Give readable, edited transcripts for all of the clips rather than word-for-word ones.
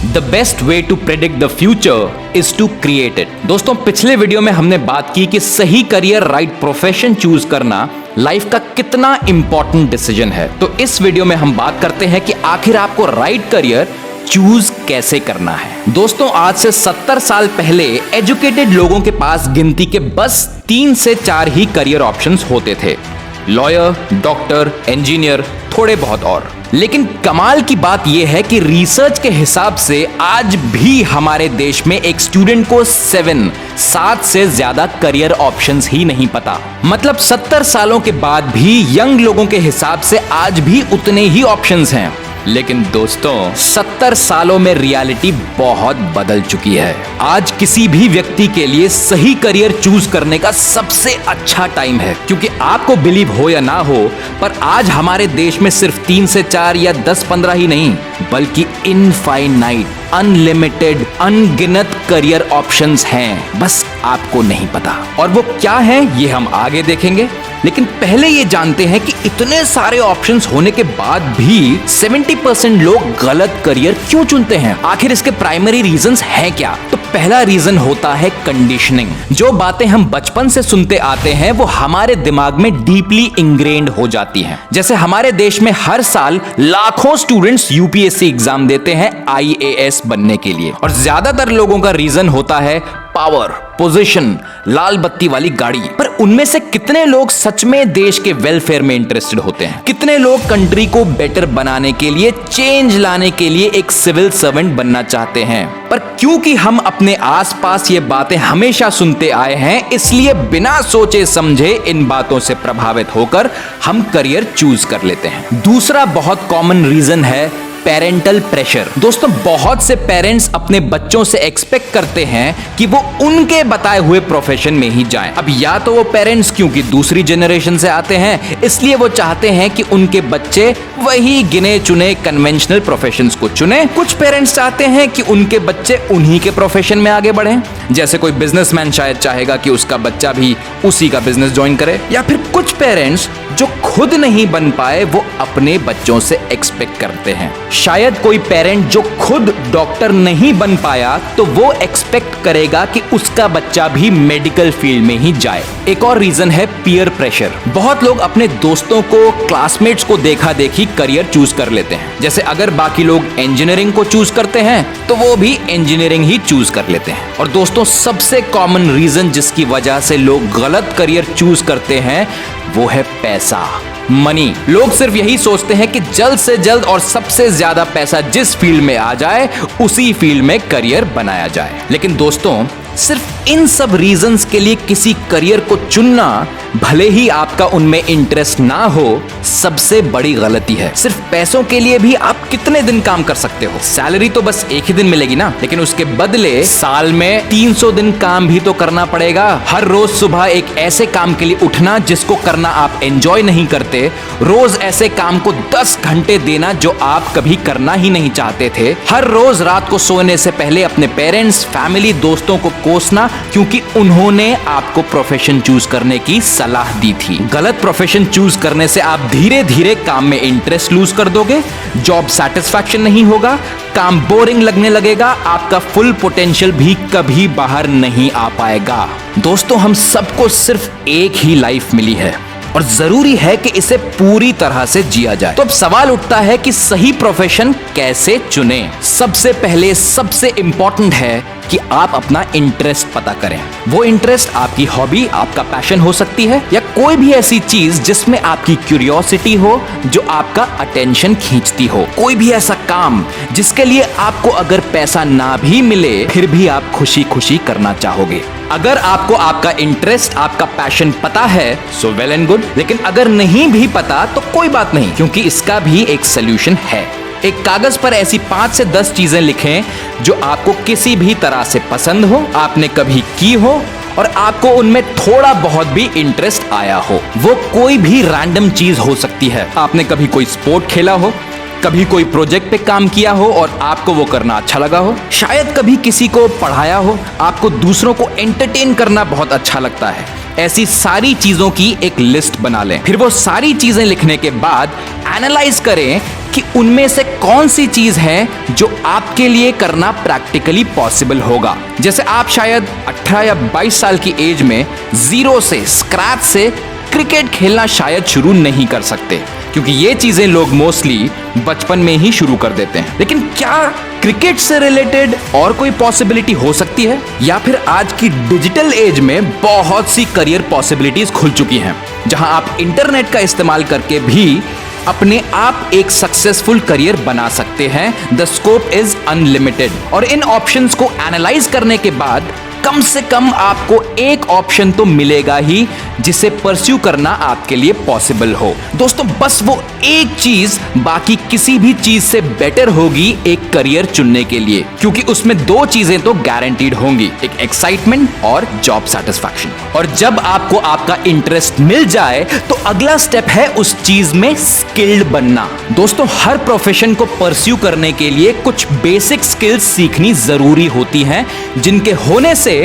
The best way to predict the future is to create it. दोस्तों, पिछले video में हमने बात की कि सही करियर, राइट प्रोफेशन चूज करना लाइफ का कितना इंपॉर्टेंट डिसीजन है। तो इस वीडियो में हम बात करते हैं कि आखिर आपको राइट करियर चूज कैसे करना है। दोस्तों, आज से 70 साल पहले एजुकेटेड लोगों के पास गिनती के बस 3 से 4 ही करियर ऑप्शंस होते थे। लॉयर, डॉक्टर, इंजीनियर, थोड़े बहुत और। लेकिन कमाल की बात यह है कि रिसर्च के हिसाब से आज भी हमारे देश में एक स्टूडेंट को 7 से ज्यादा करियर ऑप्शंस ही नहीं पता। मतलब 70 सालों के बाद भी यंग लोगों के हिसाब से आज भी उतने ही ऑप्शंस हैं। लेकिन दोस्तों, 70 सालों में रियलिटी बहुत बदल चुकी है। आज किसी भी व्यक्ति के लिए सही करियर चूज करने का सबसे अच्छा टाइम है, क्योंकि आपको बिलीव हो या ना हो, पर आज हमारे देश में सिर्फ 3 से 4 या 10-15 ही नहीं, बल्कि इनफाइनाइट, अनलिमिटेड, अनगिनत करियर ऑप्शंस हैं, बस आपको नहीं पता। और वो क्या है ये हम आगे देखेंगे। लेकिन पहले ये जानते हैं कि इतने सारे ऑप्शंस होने के बाद भी 70% लोग गलत करियर क्यों चुनते हैं। आखिर इसके प्राइमरी रीजंस हैं क्या? तो पहला रीजन होता है कंडीशनिंग। जो बातें हम बचपन से सुनते आते हैं वो हमारे दिमाग में डीपली इंग्रेन्ड हो जाती हैं। जैसे हमारे देश में हर साल लाखों स्टूडेंट्स यूपीएससी एग्जाम देते हैं आईएएस बनने के लिए, और ज्यादातर लोगों का रीजन होता है पावर, पोजीशन, लाल बत्ती वाली गाड़ी। पर उनमें से कितने लोग सच में देश के वेलफेयर में इंटरेस्टेड होते हैं? कितने लोग कंट्री को बेटर बनाने के लिए, चेंज लाने के लिए एक सिविल सर्वेंट बनना चाहते हैं? पर क्योंकि हम अपने आसपास ये बातें हमेशा सुनते आए हैं, इसलिए बिना सोचे समझे इन बातों से प्रभावित होकर हम करियर चूज कर लेते हैं। दूसरा बहुत कॉमन रीजन है पेरेंटल प्रेशर। दोस्तों, बहुत से पेरेंट्स अपने बच्चों से एक्सपेक्ट करते हैं कि वो उनके बताए हुए प्रोफेशन में ही जाएं। अब या तो वो पेरेंट्स क्योंकि दूसरी जनरेशन से आते हैं, इसलिए वो चाहते हैं कि उनके बच्चे वही गिने चुने कन्वेंशनल प्रोफेशंस को चुने। कुछ पेरेंट्स चाहते हैं कि उनके बच्चे उन्हीं के प्रोफेशन में आगे बढ़ें। जैसे कोई बिजनेसमैन शायद चाहेगा कि उसका बच्चा भी उसी का बिजनेस ज्वाइन करे। या फिर कुछ पेरेंट्स जो खुद नहीं बन पाए वो अपने बच्चों से एक्सपेक्ट करते हैं। शायद कोई पेरेंट जो खुद डॉक्टर नहीं बन पाया तो वो एक्सपेक्ट करेगा कि उसका बच्चा भी मेडिकल फील्ड में ही जाए। एक और रीजन है पीयर प्रेशर। बहुत लोग अपने दोस्तों को, क्लासमेट्स को देखा देखी करियर चूज कर लेते हैं। जैसे अगर बाकी लोग इंजीनियरिंग को चूज करते हैं तो वो भी इंजीनियरिंग ही चूज कर लेते हैं। और दोस्तों, सबसे कॉमन रीजन जिसकी वजह से लोग गलत करियर चूज करते हैं वो है पैसा, मनी। लोग सिर्फ यही सोचते हैं कि जल्द से जल्द और सबसे ज्यादा पैसा जिस फील्ड में आ जाए उसी फील्ड में करियर बनाया जाए। लेकिन दोस्तों, सिर्फ इन सब रीजंस के लिए किसी करियर को चुनना, भले ही आपका उनमें इंटरेस्ट ना हो, सबसे बड़ी गलती है। सिर्फ पैसों के लिए भी आप कितने दिन काम कर सकते हो? सैलरी तो बस एक ही दिन मिलेगी ना, लेकिन उसके बदले साल में 300 दिन काम भी तो करना पड़ेगा। हर रोज सुबह एक ऐसे काम के लिए उठना जिसको करना आप एंजॉय नहीं करते, रोज ऐसे काम को 10 घंटे देना जो आप कभी करना ही नहीं चाहते थे, हर रोज रात को सोने से पहले अपने पेरेंट्स, फैमिली, दोस्तों को कोसना क्योंकि उन्होंने आपको प्रोफेशन चूज करने की सलाह दी थी। गलत प्रोफेशन चूज करने से आप धीरे धीरे काम में इंटरेस्ट लूज कर दोगे, जॉब सेटिस्फैक्शन नहीं होगा, काम बोरिंग लगने लगेगा, आपका फुल पोटेंशियल भी कभी बाहर नहीं आ पाएगा। दोस्तों, हम सबको सिर्फ एक ही लाइफ मिली है और जरूरी है कि इसे पूरी तरह से जिया जाए। तो अब सवाल उठता है कि सही प्रोफेशन कैसे चुनें? सबसे पहले सबसे इंपॉर्टेंट है कि आप अपना इंटरेस्ट पता करें। वो इंटरेस्ट आपकी हॉबी, आपका पैशन हो सकती है, या कोई भी ऐसी चीज जिसमें आपकी क्यूरियोसिटी हो, जो आपका अटेंशन खींचती हो। कोई भी ऐसा काम जिसके लिए आपको अगर पैसा ना भी मिले फिर भी आप खुशी खुशी करना चाहोगे। अगर आपको आपका इंटरेस्ट, आपका पैशन पता है सो वेल एंड गुड। लेकिन अगर नहीं भी पता तो कोई बात नहीं, क्योंकि इसका भी एक सोल्यूशन है। एक कागज पर ऐसी 5 से 10 चीजें लिखें जो आपको किसी भी तरह से पसंद हो, आपने कभी की हो और आपको उनमें थोड़ा बहुत भी इंटरेस्ट आया हो। वो कोई भी रैंडम चीज हो सकती है। आपने कभी कोई स्पोर्ट खेला हो, कभी कोई प्रोजेक्ट पे काम किया हो और आपको वो करना अच्छा लगा हो, शायद कभी किसी को पढ़ाया हो, आपको दूसरों को एंटरटेन करना बहुत अच्छा लगता है। ऐसी सारी चीजों की एक लिस्ट बना लें। फिर वो सारी चीजें लिखने के बाद एनालाइज करें कि उनमें से कौन सी चीज है जो आपके लिए करना प्रैक्टिकली पॉसिबल होगा। जैसे आप शायद 18 या 22 साल की एज में जीरो से, स्क्रैच से क्रिकेट खेलना शायद शुरू नहीं कर सकते, क्योंकि ये चीजें लोग मोस्टली बचपन में ही शुरू कर देते हैं। लेकिन क्या क्रिकेट से रिलेटेड और कोई पॉसिबिलिटी हो सकती है? या फिर आज की डिजिटल एज में बहुत सी करियर पॉसिबिलिटीज खुल चुकी हैं, जहां आप इंटरनेट का इस्तेमाल करके भी अपने आप एक सक्सेसफुल करियर बना सकते हैं। The scope is unlimited. और इन ऑप्शंस को एनालाइज करने के बाद कम से कम आपको एक ऑप्शन तो मिलेगा ही जिसे परस्यू करना आपके लिए पॉसिबल हो। दोस्तों, बस वो एक चीज बाकी किसी भी चीज से बेटर होगी एक करियर चुनने के लिए, क्योंकि उसमें दो चीजें तो गारंटीड होंगी, एक एक्साइटमेंट और जॉब सेटिस्फैक्शन। और जब आपको आपका इंटरेस्ट मिल जाए तो अगला स्टेप है उस चीज में स्किल्ड बनना। दोस्तों, हर प्रोफेशन को परस्यू करने के लिए कुछ बेसिक स्किल्स सीखनी जरूरी होती हैं, जिनके होने से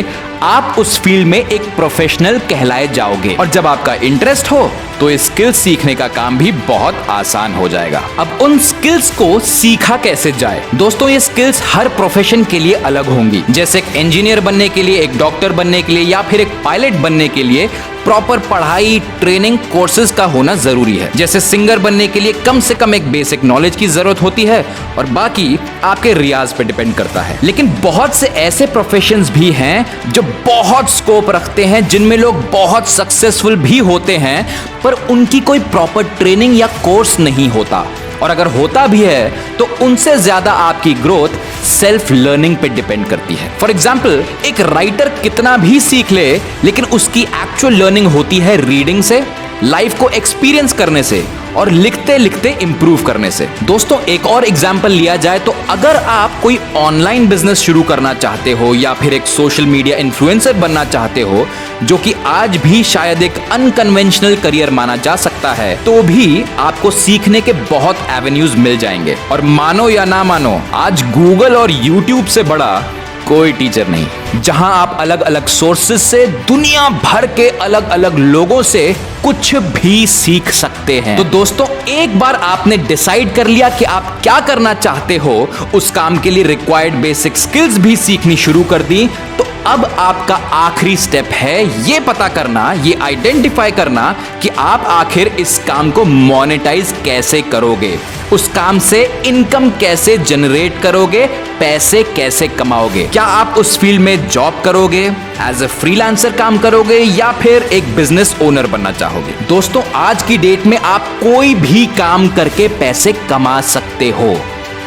आप उस फील्ड में एक प्रोफेशनल कहलाए जाओगे। और जब आपका इंटरेस्ट हो तो ये स्किल्स सीखने का काम भी बहुत आसान हो जाएगा। अब उन स्किल्स को सीखा कैसे जाए? दोस्तों, ये स्किल्स हर प्रोफेशन के लिए अलग होंगी। जैसे एक इंजीनियर बनने के लिए, एक डॉक्टर बनने के लिए या फिर एक पायलट बनने के लिए प्रॉपर पढ़ाई, ट्रेनिंग, कोर्सेज का होना जरूरी है। जैसे सिंगर बनने के लिए कम से कम एक बेसिक नॉलेज की जरूरत होती है और बाकी आपके रियाज पे डिपेंड करता है। लेकिन बहुत से ऐसे प्रोफेशंस भी हैं जो बहुत स्कोप रखते हैं, जिनमें लोग बहुत सक्सेसफुल भी होते हैं, पर उनकी कोई प्रॉपर ट्रेनिंग या कोर्स नहीं होता। और अगर होता भी है तो उनसे ज्यादा आपकी ग्रोथ सेल्फ लर्निंग पे डिपेंड करती है। फॉर एग्जाम्पल, एक राइटर कितना भी सीख ले, लेकिन उसकी एक्चुअल लर्निंग होती है रीडिंग से, लाइफ को एक्सपीरियंस करने से और लिखते लिखते इंप्रूव करने से। दोस्तों, एक और एग्जांपल लिया जाए तो अगर आप कोई ऑनलाइन बिजनेस शुरू करना चाहते हो या फिर एक सोशल मीडिया इन्फ्लुएंसर बनना चाहते हो, जो कि आज भी शायद एक अनकन्वेंशनल करियर माना जा सकता है, तो भी आपको सीखने के बहुत एवेन्यूज मिल जाएंगे। और मानो या ना मानो, आज गूगल और यूट्यूब से बड़ा कोई टीचर नहीं, जहां आप अलग अलग सोर्सेज से दुनिया भर के अलग अलग लोगों से कुछ भी सीख सकते हैं। तो दोस्तों, एक बार आपने डिसाइड कर लिया कि आप क्या करना चाहते हो, उस काम के लिए रिक्वायर्ड बेसिक स्किल्स भी सीखनी शुरू कर दी, तो अब आपका आखिरी स्टेप है ये पता करना, ये आइडेंटिफाई करना कि आप आखिर इस काम को मोनेटाइज कैसे करोगे, उस काम से इनकम कैसे जनरेट करोगे, पैसे कैसे कमाओगे। क्या आप उस फील्ड में जॉब करोगे, एज ए फ्रीलांसर काम करोगे या फिर एक बिजनेस ओनर बनना चाहोगे? दोस्तों, आज की डेट में आप कोई भी काम करके पैसे कमा सकते हो।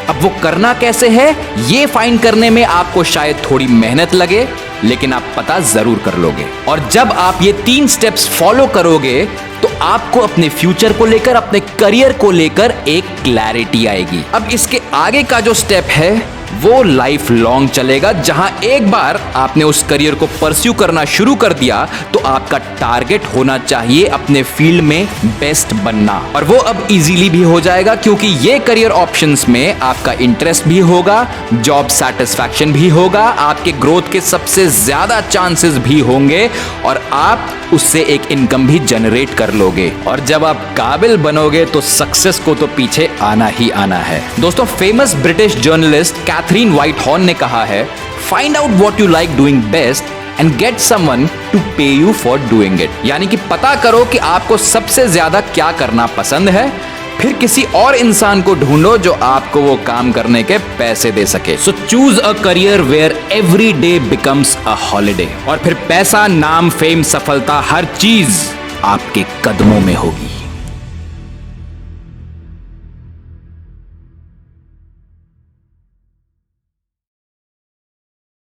अब वो करना कैसे है, ये फाइंड करने में आपको शायद थोड़ी मेहनत लगे, लेकिन आप पता जरूर कर लोगे। और जब आप ये 3 स्टेप्स फॉलो करोगे तो आपको अपने फ्यूचर को लेकर, अपने करियर को लेकर एक क्लैरिटी आएगी। अब इसके आगे का जो स्टेप है वो लाइफ लॉन्ग चलेगा, जहां एक बार आपने उस करियर को परस्यू करना शुरू कर दिया तो आपका टारगेट होना चाहिए अपने फील्ड में बेस्ट बनना। और वो अब इजीली भी हो जाएगा, क्योंकि ये करियर ऑप्शंस में आपका इंटरेस्ट भी होगा, जॉब सेटिस्फैक्शन भी होगा, आपके ग्रोथ के सबसे ज्यादा चांसेस भी होंगे और आप उससे एक इनकम भी जनरेट कर लोगे। और जब आप काबिल बनोगे तो सक्सेस को तो पीछे आना ही आना है। दोस्तों, famous British journalist Katharine Whitehorn ने कहा है, find out what you like doing best and get someone to pay you for doing it. यानी कि पता करो कि आपको सबसे ज्यादा क्या करना पसंद है, फिर किसी और इंसान को ढूंढो जो आपको वो काम करने के पैसे दे सके। So choose a career where every day becomes a holiday. और फिर पैसा, नाम, फेम, सफलता, हर चीज आपके कदमों में होगी।